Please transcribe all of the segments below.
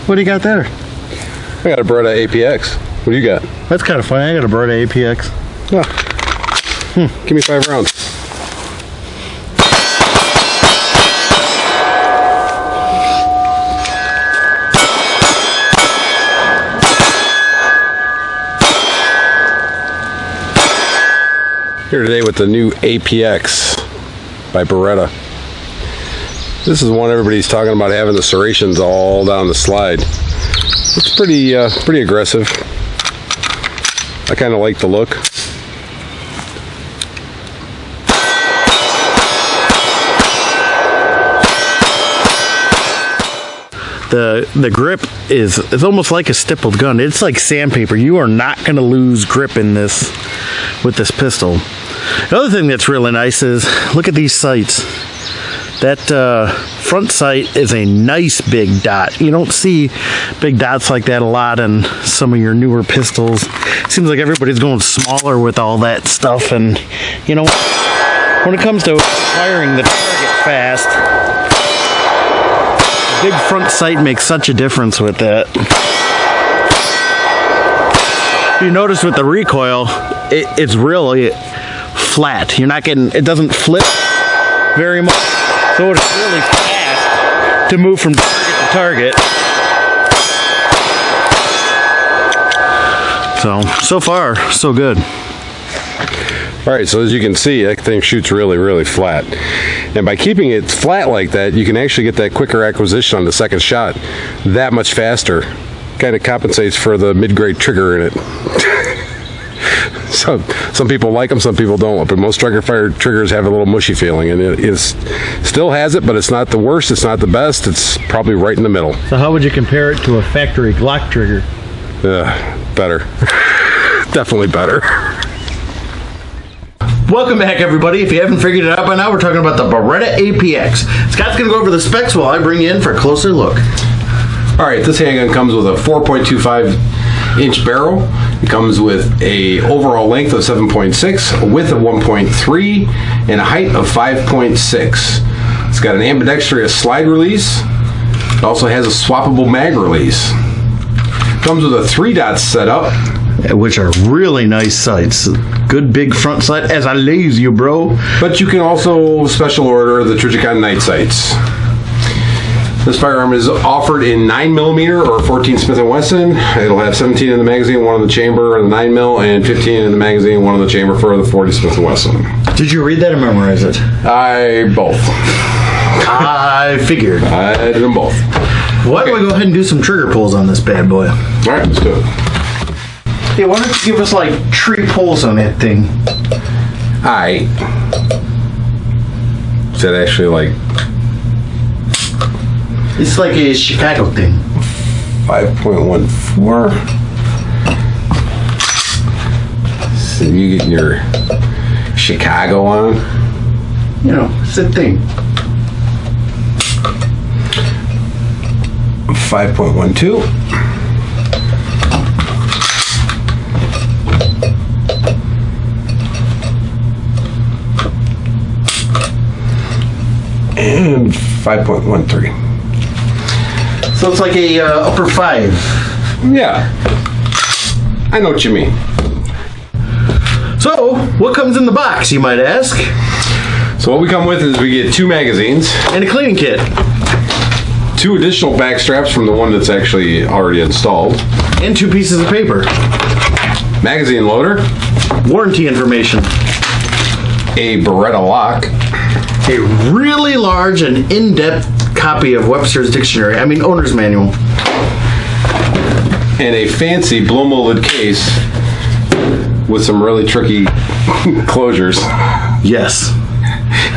What do you got there? I got a Beretta APX. What do you got? That's kind of funny. I got a Beretta APX. Oh. Give me 5 rounds. Here today with the new APX by Beretta. This is one everybody's talking about, having the serrations all down the slide. It's pretty aggressive. I kind of like the look. The grip is almost like a stippled gun. It's like sandpaper. You are not going to lose grip in this with this pistol. The other thing that's really nice is, look at these sights. That front sight is a nice big dot. You don't see big dots like that a lot in some of your newer pistols. Seems like everybody's going smaller with all that stuff, and you know, when it comes to firing the target fast, the big front sight makes such a difference with that. You notice with the recoil, it's really flat. You're not getting, it doesn't flip very much, so it's really fast to move from target to target. So far, so good. Alright, so as you can see, that thing shoots really flat. And by keeping it flat like that, you can actually get that quicker acquisition on the second shot that much faster. Kind of compensates for the mid-grade trigger in it. So, some people like them, some people don't, but most striker-fired triggers have a little mushy feeling, and it still has it, but it's not the worst, it's not the best, it's probably right in the middle. So how would you compare it to a factory Glock trigger? Better. Definitely better. Welcome back, everybody. If you haven't figured it out by now, we're talking about the Beretta APX. Scott's going to go over the specs while I bring you in for a closer look. Alright, this handgun comes with a 4.25-inch barrel. It comes with a overall length of 7.6, a width of 1.3, and a height of 5.6. It's got an ambidextrous slide release. It also has a swappable mag release. It comes with a 3-dot setup, which are really nice sights. Good big front sight, as I laze you, bro. But you can also special order the Trijicon night sights. This firearm is offered in 9mm or 14 Smith & Wesson. It'll have 17 in the magazine, 1 in the chamber of the 9mm, and 15 in the magazine, 1 in the chamber for the 40 Smith & Wesson. Did you read that or memorize it? Both. I figured. I did them both. Why don't we go ahead and do some trigger pulls on this bad boy? Alright, let's do it. Hey, why don't you give us like 3 pulls on that thing? Alright. Is that actually like... It's like a Chicago thing. 5.14. So you getting your Chicago on? You know, it's a thing. 5.12. And 5.13. So it's like a upper 5. Yeah. I know what you mean. So, what comes in the box, you might ask? So what we come with is we get 2 magazines. And a cleaning kit. 2 additional back straps from the one that's actually already installed. And 2 pieces of paper. Magazine loader. Warranty information. A Beretta lock. A really large and in-depth copy of Webster's Dictionary. I mean, owner's manual. And a fancy blow-molded case with some really tricky closures. Yes.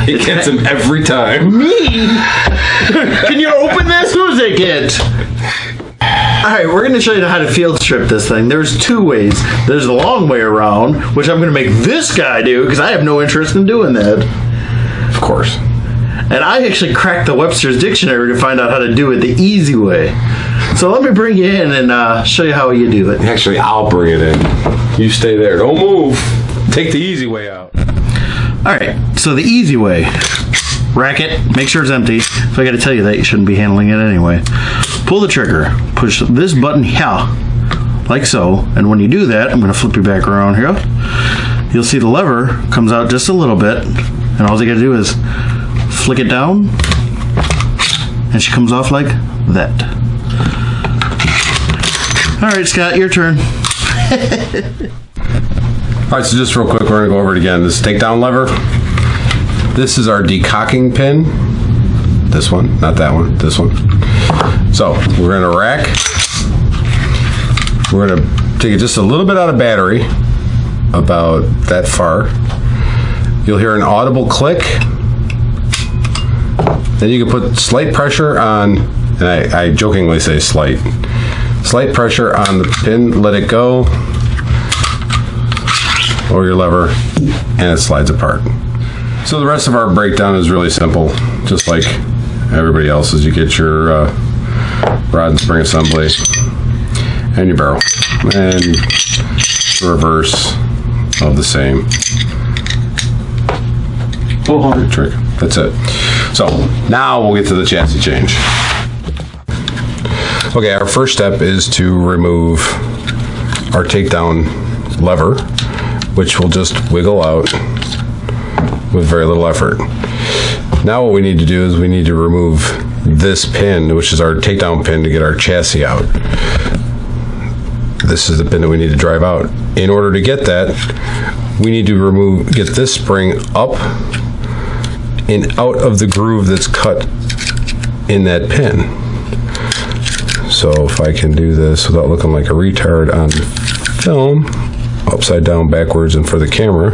It gets them every time. Me? Can you open this? Who's it get? Alright, we're going to show you how to field strip this thing. There's 2 ways. There's the long way around, which I'm going to make this guy do, because I have no interest in doing that. Of course. And I actually cracked the Webster's Dictionary to find out how to do it the easy way. So let me bring you in and show you how you do it. Actually, I'll bring it in. You stay there. Don't move. Take the easy way out. Alright, so the easy way. Rack it. Make sure it's empty. If I got to tell you that, you shouldn't be handling it anyway. pull the trigger, push this button here, like so, and when you do that, I'm going to flip you back around here. You'll see the lever comes out just a little bit, and all you got to do is flick it down, and she comes off like that. All right, Scott, your turn. All right, so just real quick, we're going to go over it again. This takedown lever, this is our decocking pin. This one, not that one, this one. So we're going to rack. We're going to take it just a little bit out of battery, about that far. You'll hear an audible click. Then you can put slight pressure on, and I jokingly say slight pressure on the pin, let it go, or your lever, and it slides apart. So the rest of our breakdown is really simple, just like everybody else's. You get your rod and spring assembly, and your barrel, and reverse of the same trick. That's it. So now we'll get to the chassis change. Okay, our first step is to remove our takedown lever, which will just wiggle out with very little effort. Now what we need to do is we need to remove this pin, which is our takedown pin, to get our chassis out. This is the pin that we need to drive out. In order to get that, we need to get this spring up and out of the groove that's cut in that pin. So if I can do this without looking like a retard on film, upside down, backwards, and for the camera,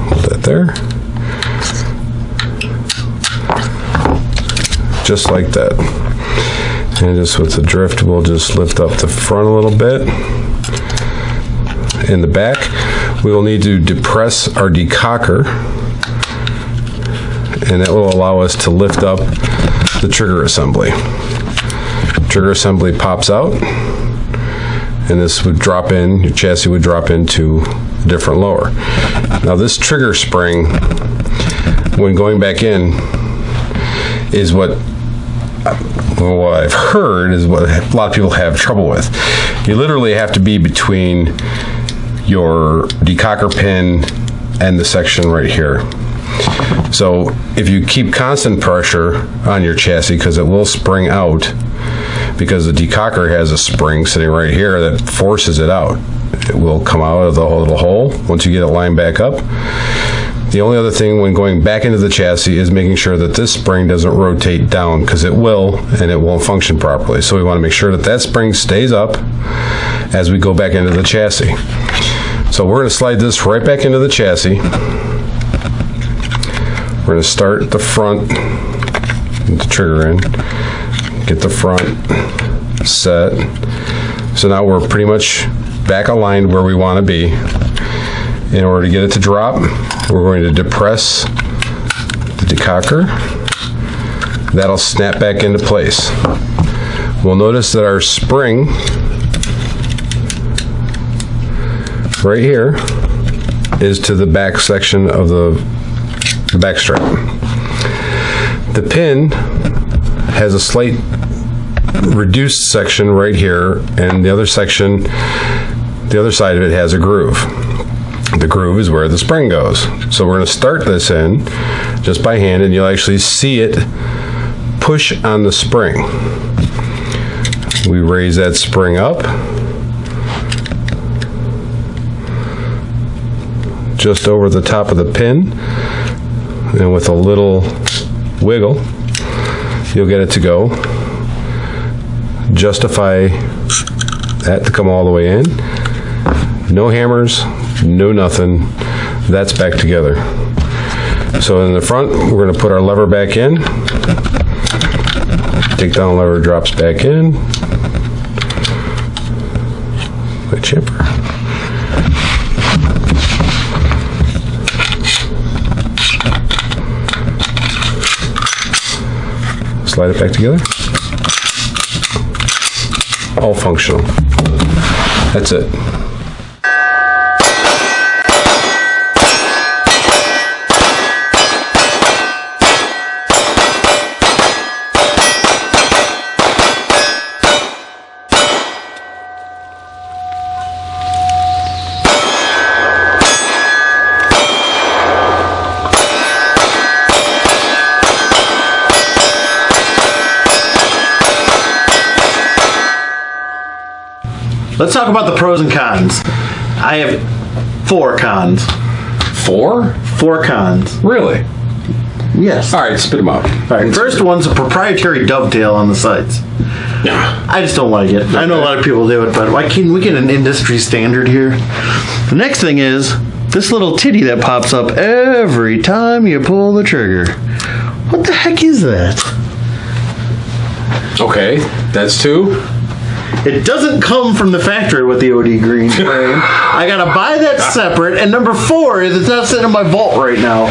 hold that there. Just like that. And just with the drift, we'll just lift up the front a little bit. In the back, we will need to depress our decocker, and that will allow us to lift up the trigger assembly. Trigger assembly pops out, and this would drop in, your chassis would drop into a different lower. Now this trigger spring, when going back in, is what I've heard is what a lot of people have trouble with. You literally have to be between your decocker pin and the section right here. So if you keep constant pressure on your chassis, because it will spring out, because the decocker has a spring sitting right here that forces it out. It will come out of the little hole once you get it lined back up. The only other thing when going back into the chassis is making sure that this spring doesn't rotate down, because it will, and it won't function properly. So we want to make sure that that spring stays up as we go back into the chassis. So we're going to slide this right back into the chassis. We're going to start at the front, get the trigger in, get the front set. So now we're pretty much back aligned where we want to be. In order to get it to drop, we're going to depress the decocker. That'll snap back into place. We'll notice that our spring right here is to the back section of the back strap. The pin has a slight reduced section right here, and the other section, the other side of it has a groove. The groove is where the spring goes. So we're going to start this in just by hand, and you'll actually see it push on the spring. We raise that spring up just over the top of the pin, and with a little wiggle, you'll get it to go. Justify that to come all the way in. No hammers, no nothing. That's back together. So in the front, we're going to put our lever back in. Takedown lever drops back in. My chipper. Slide it back together. All functional. That's it. let's talk about the pros and cons. I have 4 cons. 4? 4 cons. Really? Yes. All right, spit them out. All right, first one's a proprietary dovetail on the sights. Yeah. I just don't like it. I know a lot of people do it, but why can't we get an industry standard here? The next thing is this little titty that pops up every time you pull the trigger. What the heck is that? Okay, that's 2. It doesn't come from the factory with the OD green frame. I gotta buy that separate. And number 4 is it's not sitting in my vault right now.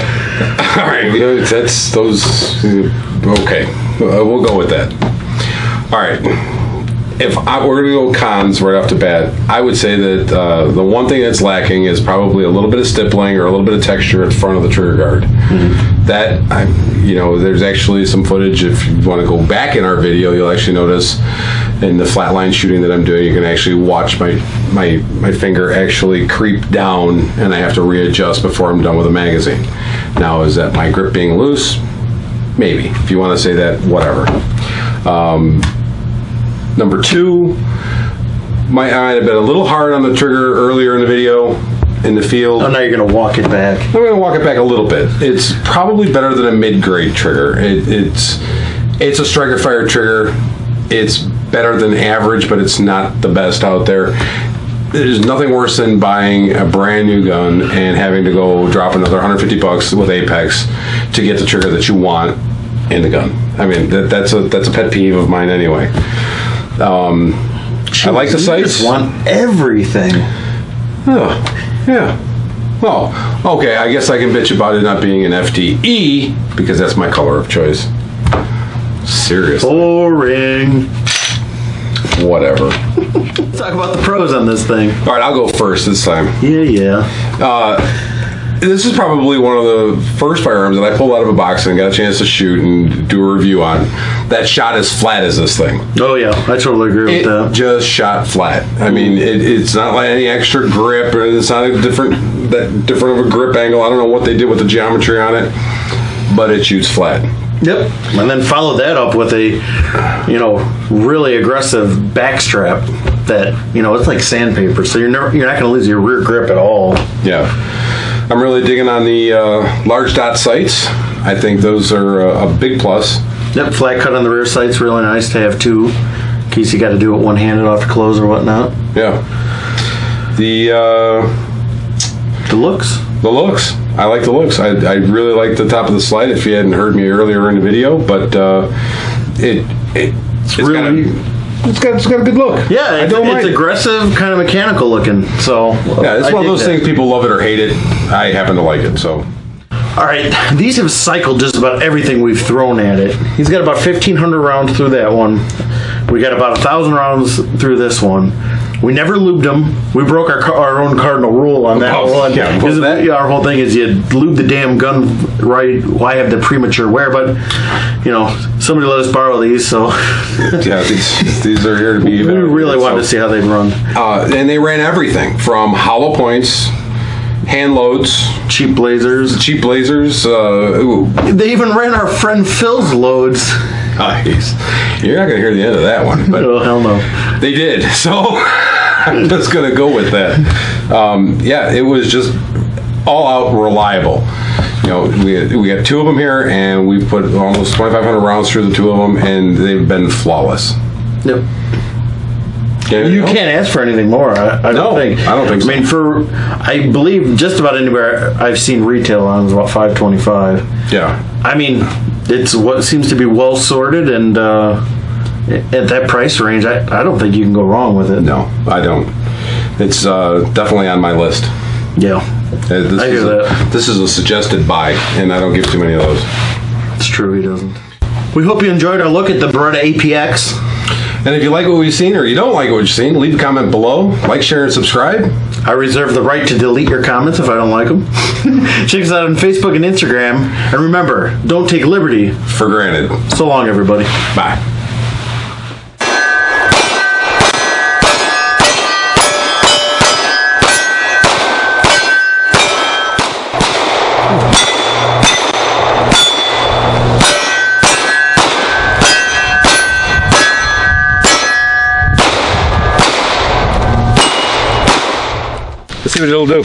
All right, that's those. Okay, we'll go with that. All right, we're gonna go cons right off the bat, I would say that the one thing that's lacking is probably a little bit of stippling or a little bit of texture at the front of the trigger guard. Mm-hmm. That there's actually some footage. If you want to go back in our video, you'll actually notice in the flatline shooting that I'm doing, you can actually watch my finger actually creep down, and I have to readjust before I'm done with the magazine. Now, is that my grip being loose? Maybe. If you want to say that, whatever. Number 2, I might have been a little hard on the trigger earlier in the video, in the field. Oh, now you're going to walk it back. I'm going to walk it back a little bit. It's probably better than a mid-grade trigger. It's a striker fired trigger. It's better than average, but it's not the best out there. There's nothing worse than buying a brand new gun and having to go drop another $150 with Apex to get the trigger that you want in the gun. I mean, that's a pet peeve of mine anyway. I like the sights. You just want everything. Oh, yeah. Well, okay, I guess I can bitch about it not being an FTE because that's my color of choice. Seriously. Boring. Whatever. Let's talk about the pros on this thing. All right, I'll go first this time. Yeah. This is probably one of the first firearms that I pulled out of a box and got a chance to shoot and do a review on. That shot as flat as this thing. Oh yeah, I totally agree with that. It just shot flat. I mean, it's not like any extra grip, or it's not different of a grip angle. I don't know what they did with the geometry on it, but it shoots flat. Yep. And then follow that up with a, really aggressive backstrap that, it's like sandpaper. So you're not going to lose your rear grip at all. Yeah. I'm really digging on the large dot sights. I think those are a big plus. Yep. Flat cut on the rear sight's really nice to have 2. In case you got to do it one-handed off the close or whatnot. Yeah. The looks. The looks. I like the looks. I really like the top of the slide. If you hadn't heard me earlier in the video, but it's got a good look. Yeah, it's aggressive, kind of mechanical looking. So yeah, it's one of those things. People love it or hate it. I happen to like it. So. All right, these have cycled just about everything we've thrown at it. He's got about 1,500 rounds through that one. We got about 1,000 rounds through this one. We never lubed them. We broke our own cardinal rule on that one. Yeah, our whole thing is you lube the damn gun right. Why have the premature wear? But, somebody let us borrow these, so. Yeah, these are here to be. We really wanted to see how they'd run. And they ran everything from hollow points, hand loads, cheap blazers. They even ran our friend Phil's loads. Nice. You're not going to hear the end of that one. But oh, hell no. They did. So I'm just going to go with that. Yeah, it was just all out reliable. We got 2 of them here, and we've put almost 2,500 rounds through the 2 of them, and they've been flawless. Yep. You can't ask for anything more. I don't think. I don't think so. I mean, I believe just about anywhere I've seen retail on is about $525. Yeah. I mean, it's what seems to be well sorted, and at that price range, I don't think you can go wrong with it. No, I don't. It's definitely on my list. Yeah. I hear that. This is a suggested buy, and I don't give too many of those. It's true, he doesn't. We hope you enjoyed our look at the Beretta APX. And if you like what we've seen or you don't like what you've seen, leave a comment below. Like, share, and subscribe. I reserve the right to delete your comments if I don't like them. Check us out on Facebook and Instagram. And remember, don't take liberty for granted. So long, everybody. Bye. Let's see what it'll do.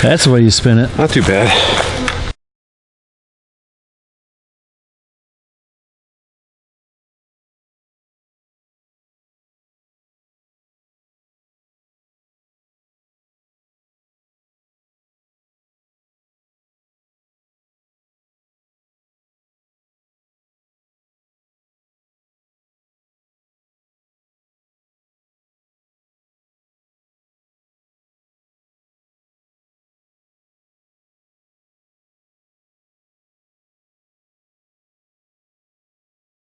That's the way you spin it. Not too bad.